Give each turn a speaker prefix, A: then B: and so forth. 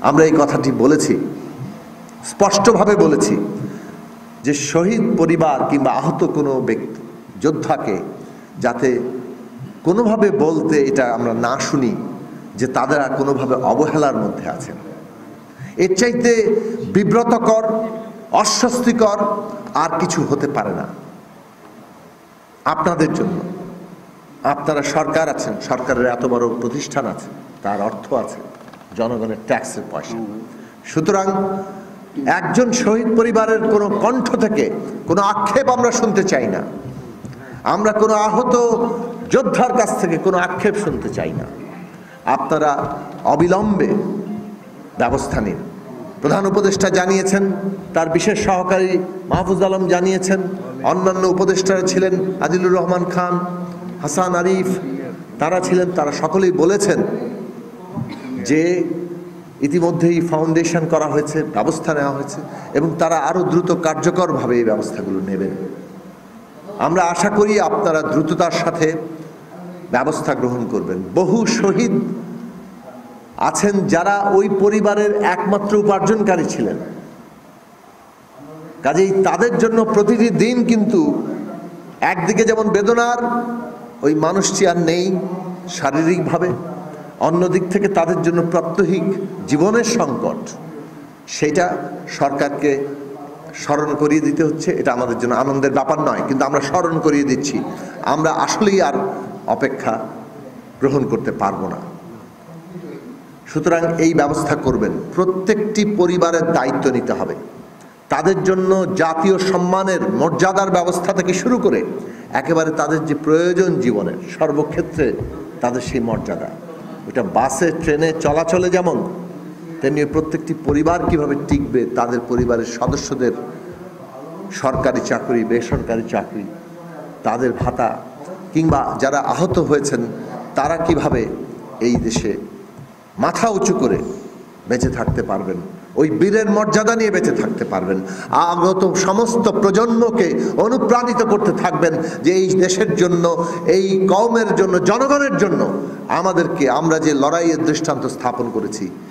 A: আমরা এই কথাটি বলেছি, স্পষ্টভাবে বলেছি যে শহীদ পরিবার কিংবা আহত কোনো ব্যক্তি যোদ্ধাকে যাতে কোনোভাবে বলতে এটা আমরা না শুনি যে তারা কোনোভাবে অবহেলার মধ্যে আছেন। এর চাইতে বিব্রতকর, অস্বস্তিকর আর কিছু হতে পারে না আপনাদের জন্য। আপনারা সরকার আছেন, সরকারের এত বড় প্রতিষ্ঠান আছে, তার অর্থ আছে, জনগণের ট্যাক্সের পয়সা। সুতরাং একজন শহীদ পরিবারের কোনো কণ্ঠ থেকে কোনো আক্ষেপ আমরা শুনতে চাই না। আমরা কোনো আহত যোদ্ধার কাছ থেকে কোনো আক্ষেপ শুনতে চাই না। আপনারা অবিলম্বে ব্যবস্থা নিন। প্রধান উপদেষ্টা জানিয়েছেন, তার বিশেষ সহকারী মাহফুজ আলম জানিয়েছেন, অন্যান্য উপদেষ্টারা ছিলেন, আদিলুর রহমান খান, হাসান আরিফ, তারা ছিলেন, তারা সকলেই বলেছেন যে ইতিমধ্যেই ফাউন্ডেশন করা হয়েছে, ব্যবস্থা নেওয়া হয়েছে এবং তারা আরও দ্রুত কার্যকরভাবে এই ব্যবস্থাগুলো নেবেন। আমরা আশা করি আপনারা দ্রুততার সাথে ব্যবস্থা গ্রহণ করবেন। বহু শহীদ আছেন যারা ওই পরিবারের একমাত্র উপার্জনকারী ছিলেন, কাজেই তাদের জন্য প্রতিটি দিন কিন্তু একদিকে যেমন বেদনার, ওই মানুষটি আর নেই শারীরিকভাবে, অন্যদিক থেকে তাদের জন্য প্রাত্যহিক জীবনের সংকট, সেটা সরকারকে স্মরণ করিয়ে দিতে হচ্ছে। এটা আমাদের জন্য আনন্দের ব্যাপার নয়, কিন্তু আমরা স্মরণ করিয়ে দিচ্ছি আমরা আসলেই আর অপেক্ষা গ্রহণ করতে পারবো না। সুতরাং এই ব্যবস্থা করবেন। প্রত্যেকটি পরিবারের দায়িত্ব নিতে হবে। তাদের জন্য জাতীয় সম্মানের মর্যাদার ব্যবস্থা থেকে শুরু করে একেবারে তাদের যে প্রয়োজন জীবনের সর্বক্ষেত্রে তাদের সেই মর্যাদা, ওটা বাসে ট্রেনে চলাচলে যেমন, তেমনি প্রত্যেকটি পরিবার কিভাবে টিকবে, তাদের পরিবারের সদস্যদের সরকারি চাকরি, বেসরকারি চাকরি, তাদের ভাতা, কিংবা যারা আহত হয়েছেন তারা কিভাবে এই দেশে মাথা উঁচু করে বেঁচে থাকতে পারবেন, ওই বীরের মর্যাদা নিয়ে বেঁচে থাকতে পারবেন। আগত সমস্ত প্রজন্মকে অনুপ্রাণিত করতে থাকবেন যে এই দেশের জন্য, এই কওমের জন্য, জনগণের জন্য আমরা যে লড়াইয়ের দৃষ্টান্ত স্থাপন করেছি